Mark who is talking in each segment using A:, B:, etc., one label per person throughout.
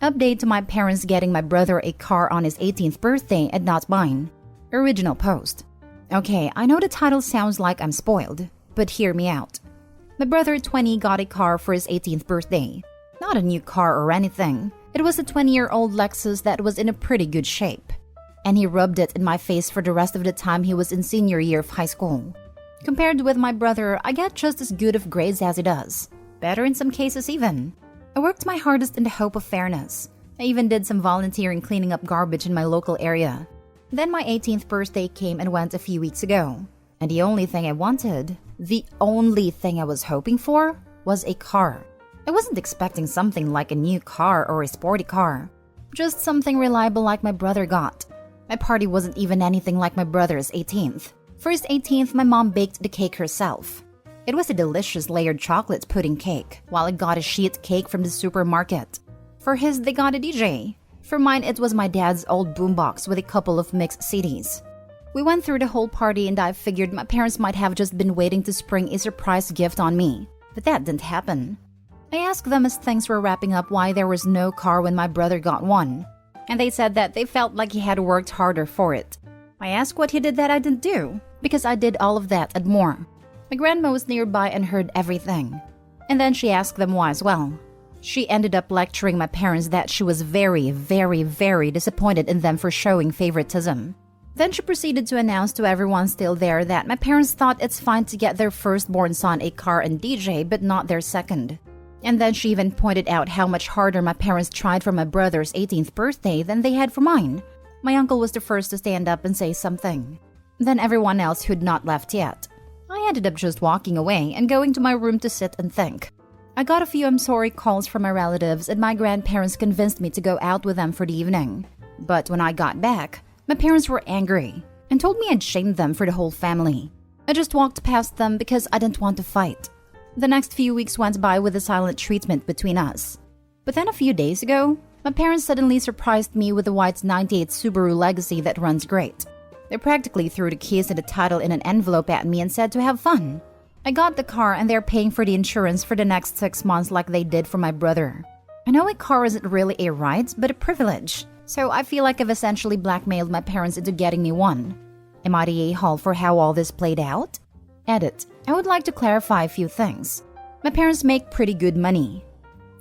A: Update to my parents getting my brother a car on his 18th birthday and not mine. Original post. Okay, I know the title sounds like I'm spoiled, but hear me out. My brother 20 got a car for his 18th birthday. Not a new car or anything. It was a 20-year-old Lexus that was in a pretty good shape. And he rubbed it in my face for the rest of the time he was in senior year of high school. Compared with my brother, I get just as good of grades as he does. Better in some cases even. I worked my hardest in the hope of fairness. I even did some volunteering cleaning up garbage in my local area. Then my 18th birthday came and went a few weeks ago. And the only thing I wanted, the only thing I was hoping for, was a car. I wasn't expecting something like a new car or a sporty car. Just something reliable like my brother got. My party wasn't even anything like my brother's 18th. For his 18th, my mom baked the cake herself. It was a delicious layered chocolate pudding cake, while I got a sheet cake from the supermarket. For his, they got a DJ. For mine, it was my dad's old boombox with a couple of mixed CDs. We went through the whole party and I figured my parents might have just been waiting to spring a surprise gift on me. But that didn't happen. I asked them as things were wrapping up why there was no car when my brother got one. And they said that they felt like he had worked harder for it. I asked what he did that I didn't do, because I did all of that and more. My grandma was nearby and heard everything. And then she asked them why as well. She ended up lecturing my parents that she was very, very, very disappointed in them for showing favoritism. Then she proceeded to announce to everyone still there that my parents thought it's fine to get their firstborn son a car and DJ, but not their second. And then she even pointed out how much harder my parents tried for my brother's 18th birthday than they had for mine. My uncle was the first to stand up and say something. Then everyone else who'd not left yet. I ended up just walking away and going to my room to sit and think. I got a few I'm sorry calls from my relatives and my grandparents convinced me to go out with them for the evening. But when I got back, my parents were angry and told me I'd shamed them for the whole family. I just walked past them because I didn't want to fight. The next few weeks went by with a silent treatment between us. But then a few days ago, my parents suddenly surprised me with a white 98 Subaru Legacy that runs great. They practically threw the keys and the title in an envelope at me and said to have fun. I got the car and they're paying for the insurance for the next 6 months like they did for my brother. I know a car isn't really a right, but a privilege. So I feel like I've essentially blackmailed my parents into getting me one. Am I the a-hole for how all this played out? Edit. I would like to clarify a few things. My parents make pretty good money.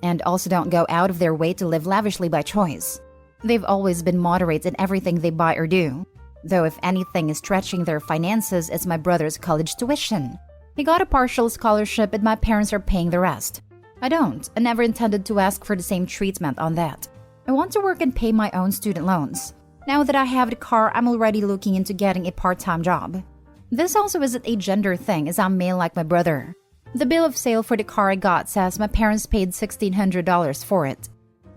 A: And also don't go out of their way to live lavishly by choice. They've always been moderate in everything they buy or do. Though if anything is stretching their finances, it's my brother's college tuition. He got a partial scholarship and my parents are paying the rest. I don't. I never intended to ask for the same treatment on that. I want to work and pay my own student loans. Now that I have the car, I'm already looking into getting a part-time job. This also isn't a gender thing as I'm male like my brother. The bill of sale for the car I got says my parents paid $1,600 for it.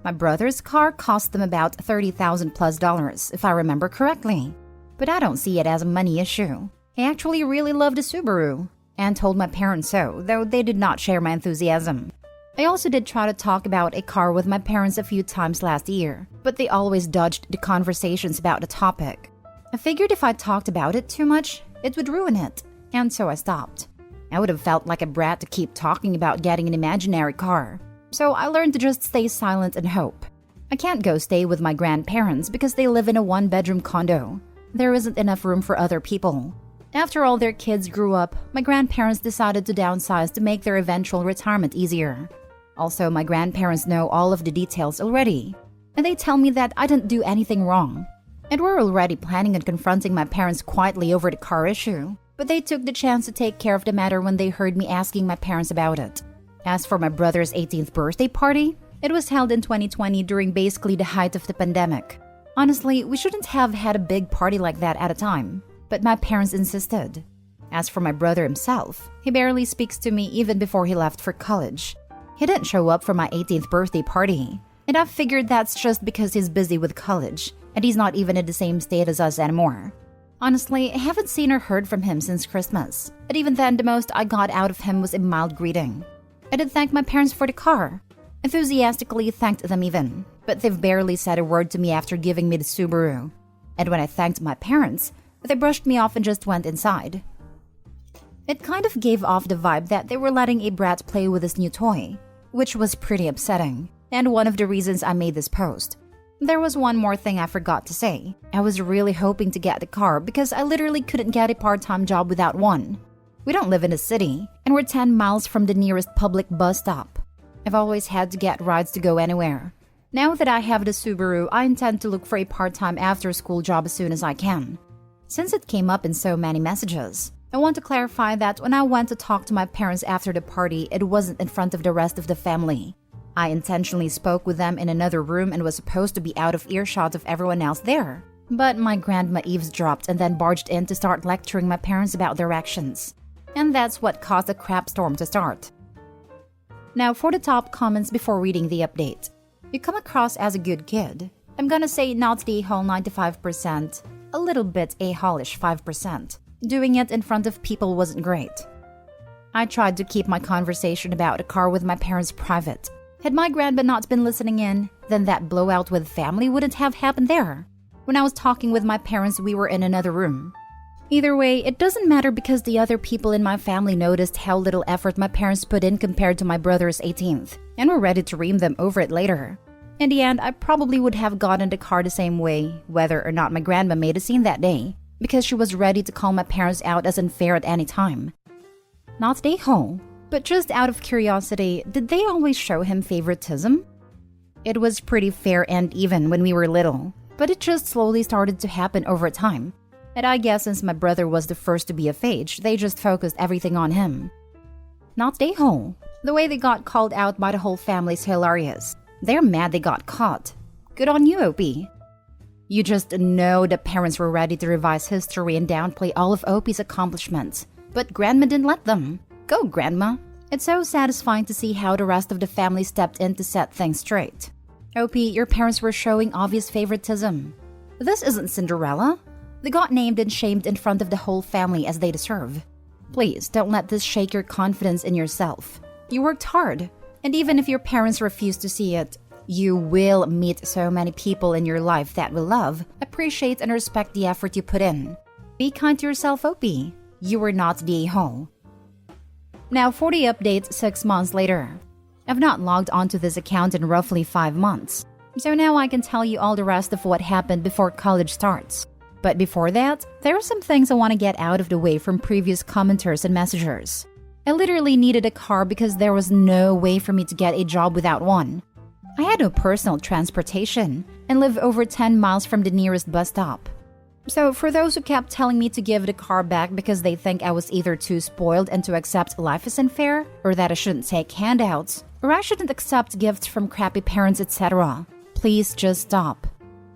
A: My brother's car cost them about $30,000 plus, if I remember correctly. But I don't see it as a money issue. I actually really loved a Subaru, and told my parents so, though they did not share my enthusiasm. I also did try to talk about a car with my parents a few times last year, but they always dodged the conversations about the topic. I figured if I talked about it too much, it would ruin it, and so I stopped. I would have felt like a brat to keep talking about getting an imaginary car, so I learned to just stay silent and hope. I can't go stay with my grandparents because they live in a one-bedroom condo. There isn't enough room for other people. After all their kids grew up, my grandparents decided to downsize to make their eventual retirement easier. Also, my grandparents know all of the details already, and they tell me that I didn't do anything wrong. And we're already planning on confronting my parents quietly over the car issue, but they took the chance to take care of the matter when they heard me asking my parents about it. As for my brother's 18th birthday party, it was held in 2020 during basically the height of the pandemic. Honestly, we shouldn't have had a big party like that at a time, but my parents insisted. As for my brother himself, he barely speaks to me even before he left for college. He didn't show up for my 18th birthday party, and I figured that's just because he's busy with college, and he's not even in the same state as us anymore. Honestly, I haven't seen or heard from him since Christmas, but even then the most I got out of him was a mild greeting. I did thank my parents for the car. Enthusiastically thanked them even, but they've barely said a word to me after giving me the Subaru. And when I thanked my parents, they brushed me off and just went inside. It kind of gave off the vibe that they were letting a brat play with this new toy, which was pretty upsetting. and one of the reasons I made this post. There was one more thing I forgot to say. I was really hoping to get the car because I literally couldn't get a part-time job without one. We don't live in a city, and we're 10 miles from the nearest public bus stop. I've always had to get rides to go anywhere. Now that I have the Subaru, I intend to look for a part-time after-school job as soon as I can. Since it came up in so many messages, I want to clarify that when I went to talk to my parents after the party, it wasn't in front of the rest of the family. I intentionally spoke with them in another room and was supposed to be out of earshot of everyone else there. But my grandma eavesdropped and then barged in to start lecturing my parents about their actions. And that's what caused a crap storm to start. Now for the top comments before reading the update. You come across as a good kid. I'm gonna say not the whole 95%, a little bit a-holish 5%. Doing it in front of people wasn't great. I tried to keep my conversation about the car with my parents private. Had my grandma not been listening in, then that blowout with family wouldn't have happened there. When I was talking with my parents, we were in another room. Either way, it doesn't matter because the other people in my family noticed how little effort my parents put in compared to my brother's 18th, and were ready to ream them over it later. In the end, I probably would have gotten the car the same way, whether or not my grandma made a scene that day, because she was ready to call my parents out as unfair at any time. Not they whole. But just out of curiosity, did they always show him favoritism? It was pretty fair and even when we were little, but it just slowly started to happen over time. And I guess since my brother was the first to be of age, they just focused everything on him. Not they whole. The way they got called out by the whole family is hilarious. They're mad they got caught. Good on you, OP. You just know the parents were ready to revise history and downplay all of OP's accomplishments, but Grandma didn't let them. Go, Grandma. It's so satisfying to see how the rest of the family stepped in to set things straight. OP, your parents were showing obvious favoritism. This isn't Cinderella. They got named and shamed in front of the whole family as they deserve. Please, don't let this shake your confidence in yourself. You worked hard, and even if your parents refuse to see it, you will meet so many people in your life that will love, appreciate, and respect the effort you put in. Be kind to yourself, OP. You were not the a-hole. Now for the updates 6 months later. I've not logged onto this account in roughly 5 months, so now I can tell you all the rest of what happened before college starts. But before that, there are some things I want to get out of the way from previous commenters and messengers. I literally needed a car because there was no way for me to get a job without one. I had no personal transportation and live over 10 miles from the nearest bus stop. So for those who kept telling me to give the car back because they think I was either too spoiled and to accept life is unfair, or that I shouldn't take handouts, or I shouldn't accept gifts from crappy parents, etc., please just stop.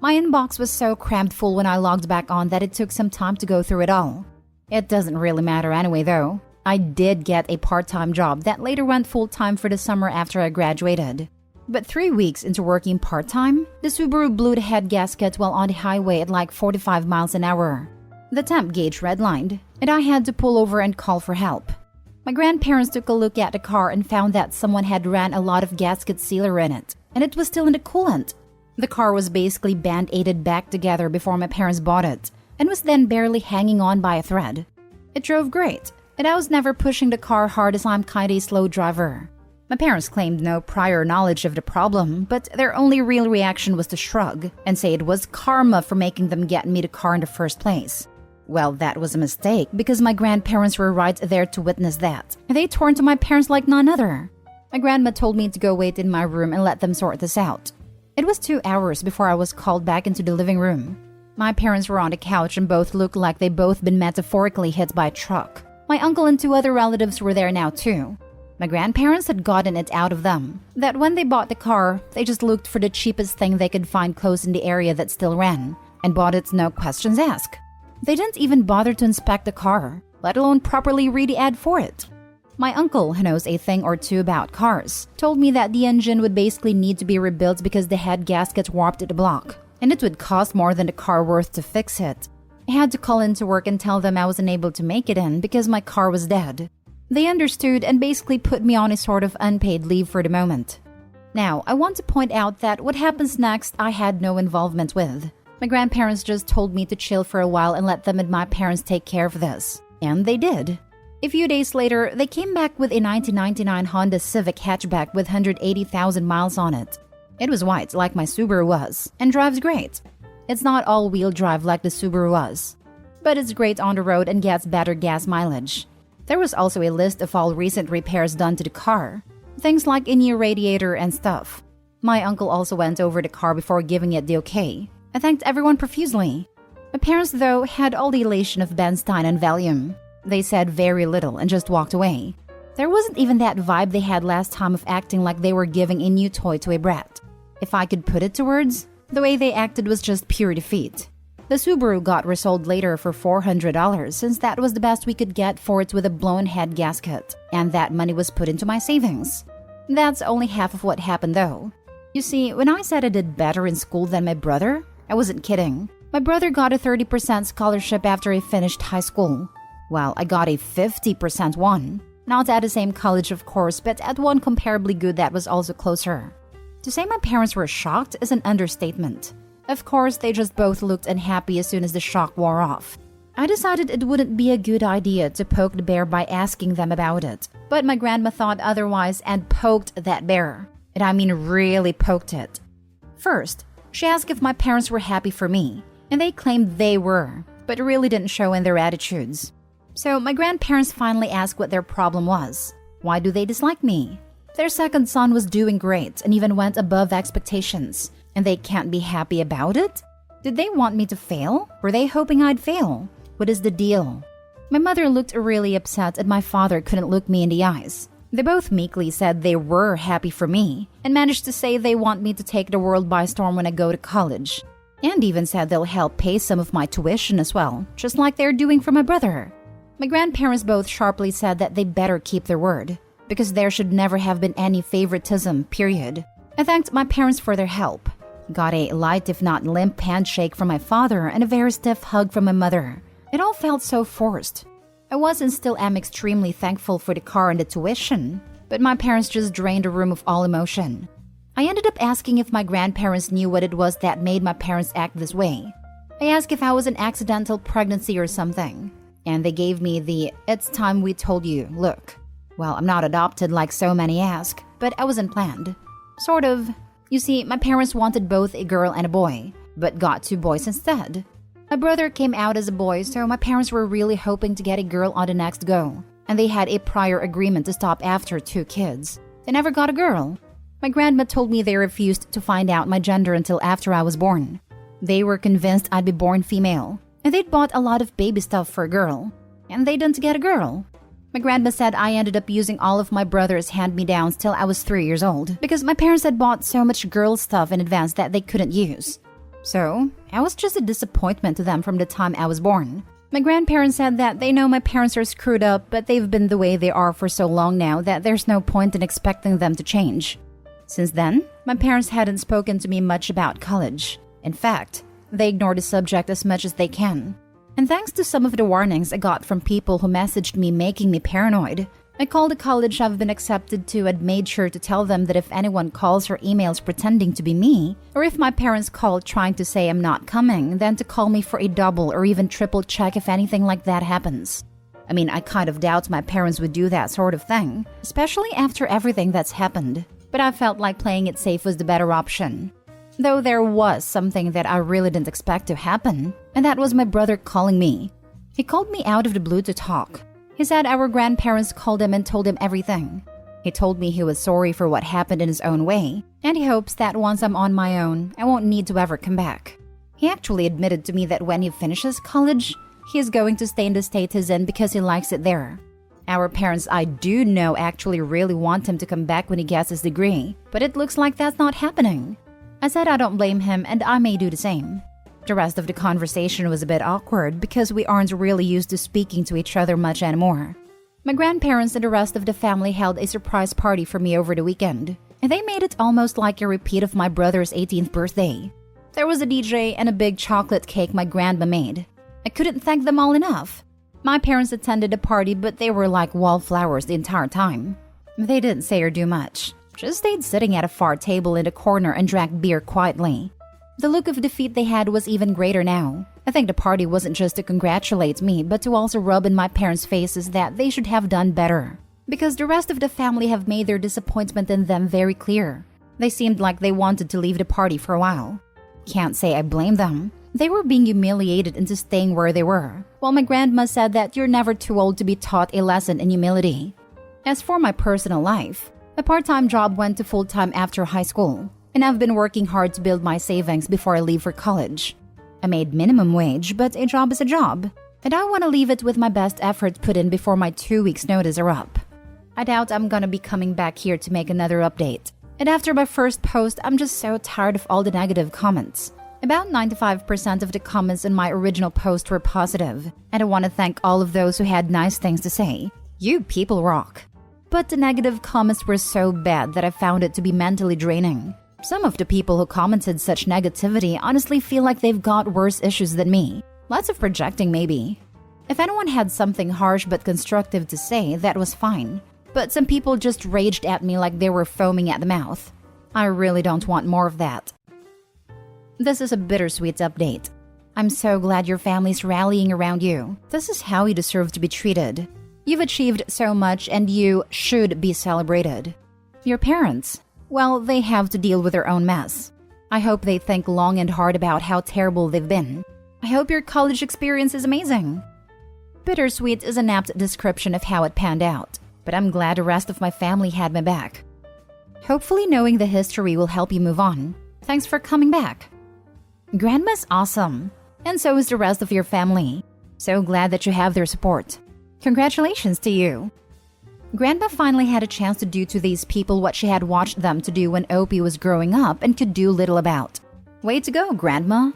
A: My inbox was so crammed full when I logged back on that it took some time to go through it all. It doesn't really matter anyway though. I did get a part-time job that later went full-time for the summer after I graduated. But 3 weeks into working part-time, the Subaru blew the head gasket while on the highway at like 45 miles an hour. The temp gauge redlined, and I had to pull over and call for help. My grandparents took a look at the car and found that someone had ran a lot of gasket sealer in it, and it was still in the coolant. The car was basically band-aided back together before my parents bought it, and was then barely hanging on by a thread. It drove great, and I was never pushing the car hard as I'm kinda a slow driver. My parents claimed no prior knowledge of the problem, but their only real reaction was to shrug and say it was karma for making them get me the car in the first place. Well, that was a mistake because my grandparents were right there to witness that. They turned to my parents like none other. My grandma told me to go wait in my room and let them sort this out. It was 2 hours before I was called back into the living room. My parents were on the couch and both looked like they'd both been metaphorically hit by a truck. My uncle and 2 other relatives were there now too. My grandparents had gotten it out of them that when they bought the car, they just looked for the cheapest thing they could find close in the area that still ran, and bought it no questions asked. They didn't even bother to inspect the car, let alone properly read the ad for it. My uncle, who knows a thing or two about cars, told me that the engine would basically need to be rebuilt because the head gasket warped at the block, and it would cost more than the car worth to fix it. I had to call into work and tell them I was unable to make it in because my car was dead. They understood and basically put me on a sort of unpaid leave for the moment. Now, I want to point out that what happens next I had no involvement with. My grandparents just told me to chill for a while and let them and my parents take care of this. And they did. A few days later, they came back with a 1999 Honda Civic hatchback with 180,000 miles on it. It was white like my Subaru was, and drives great. It's not all-wheel drive like the Subaru was, but it's great on the road and gets better gas mileage. There was also a list of all recent repairs done to the car, things like a new radiator and stuff. My uncle also went over the car before giving it the okay. I thanked everyone profusely. My parents, though, had all the elation of Benstein and Valium. They said very little and just walked away. There wasn't even that vibe they had last time of acting like they were giving a new toy to a brat. If I could put it to words, the way they acted was just pure defeat. The Subaru got resold later for $400 since that was the best we could get for it with a blown head gasket, and that money was put into my savings. That's only half of what happened though. You see, when I said I did better in school than my brother, I wasn't kidding. My brother got a 30% scholarship after he finished high school, while I got a 50% one. Not at the same college, of course, but at one comparably good that was also closer. To say my parents were shocked is an understatement. Of course, they just both looked unhappy as soon as the shock wore off. I decided it wouldn't be a good idea to poke the bear by asking them about it, but my grandma thought otherwise and poked that bear. And I mean really poked it. First, she asked if my parents were happy for me, and they claimed they were, but really didn't show in their attitudes. So my grandparents finally asked what their problem was. Why do they dislike me? Their second son was doing great and even went above expectations, and they can't be happy about it? Did they want me to fail? Were they hoping I'd fail? What is the deal? My mother looked really upset and my father couldn't look me in the eyes. They both meekly said they were happy for me and managed to say they want me to take the world by storm when I go to college. And even said they'll help pay some of my tuition as well, just like they're doing for my brother. My grandparents both sharply said that they better keep their word, because there should never have been any favoritism, period. I thanked my parents for their help. Got a light if not limp handshake from my father and a very stiff hug from my mother. It all felt so forced. I was and still am extremely thankful for the car and the tuition, but my parents just drained the room of all emotion. I ended up asking if my grandparents knew what it was that made my parents act this way. I asked if I was an accidental pregnancy or something, and they gave me the "it's time we told you" look. Well, I'm not adopted like so many ask, but I wasn't planned. Sort of. You see, my parents wanted both a girl and a boy, but got 2 boys instead. My brother came out as a boy, so my parents were really hoping to get a girl on the next go, and they had a prior agreement to stop after 2 kids. They never got a girl. My grandma told me they refused to find out my gender until after I was born. They were convinced I'd be born female, and they'd bought a lot of baby stuff for a girl, and they didn't get a girl. My grandma said I ended up using all of my brother's hand-me-downs till I was 3 years old because my parents had bought so much girl stuff in advance that they couldn't use. So, I was just a disappointment to them from the time I was born. My grandparents said that they know my parents are screwed up, but they've been the way they are for so long now that there's no point in expecting them to change. Since then, my parents hadn't spoken to me much about college. In fact, they ignore the subject as much as they can. And thanks to some of the warnings I got from people who messaged me making me paranoid, I called the college I've been accepted to and made sure to tell them that if anyone calls or emails pretending to be me, or if my parents call trying to say I'm not coming, then to call me for a double or even triple check if anything like that happens. I mean, I kind of doubt my parents would do that sort of thing, especially after everything that's happened. But I felt like playing it safe was the better option. Though there was something that I really didn't expect to happen, and that was my brother calling me. He called me out of the blue to talk. He said our grandparents called him and told him everything. He told me he was sorry for what happened in his own way, and he hopes that once I'm on my own, I won't need to ever come back. He actually admitted to me that when he finishes college, he is going to stay in the state he's in because he likes it there. Our parents, I do know, actually really want him to come back when he gets his degree, but it looks like that's not happening. I said I don't blame him and I may do the same. The rest of the conversation was a bit awkward because we aren't really used to speaking to each other much anymore. My grandparents and the rest of the family held a surprise party for me over the weekend, and they made it almost like a repeat of my brother's 18th birthday. There was a DJ and a big chocolate cake my grandma made. I couldn't thank them all enough. My parents attended the party, but they were like wallflowers the entire time. They didn't say or do much. Just stayed sitting at a far table in the corner and drank beer quietly. The look of defeat they had was even greater now. I think the party wasn't just to congratulate me, but to also rub in my parents' faces that they should have done better. Because the rest of the family have made their disappointment in them very clear. They seemed like they wanted to leave the party for a while. Can't say I blame them. They were being humiliated into staying where they were, while my grandma said that you're never too old to be taught a lesson in humility. As for my personal life, my part-time job went to full-time after high school, and I've been working hard to build my savings before I leave for college. I made minimum wage, but a job is a job, and I want to leave it with my best effort put in before my 2 weeks' notice are up. I doubt I'm gonna be coming back here to make another update. And after my first post, I'm just so tired of all the negative comments. About 95% of the comments in my original post were positive, and I want to thank all of those who had nice things to say. You people rock. But the negative comments were so bad that I found it to be mentally draining. Some of the people who commented such negativity honestly feel like they've got worse issues than me. Lots of projecting maybe. If anyone had something harsh but constructive to say, that was fine. But some people just raged at me like they were foaming at the mouth. I really don't want more of that. This is a bittersweet update. I'm so glad your family's rallying around you. This is how you deserve to be treated. You've achieved so much and you should be celebrated. Your parents, well, they have to deal with their own mess. I hope they think long and hard about how terrible they've been. I hope your college experience is amazing. Bittersweet is an apt description of how it panned out, but I'm glad the rest of my family had my back. Hopefully knowing the history will help you move on. Thanks for coming back. Grandma's awesome, and so is the rest of your family. So glad that you have their support. Congratulations to you. Grandma finally had a chance to do to these people what she had watched them to do when Opie was growing up and could do little about. Way to go, Grandma.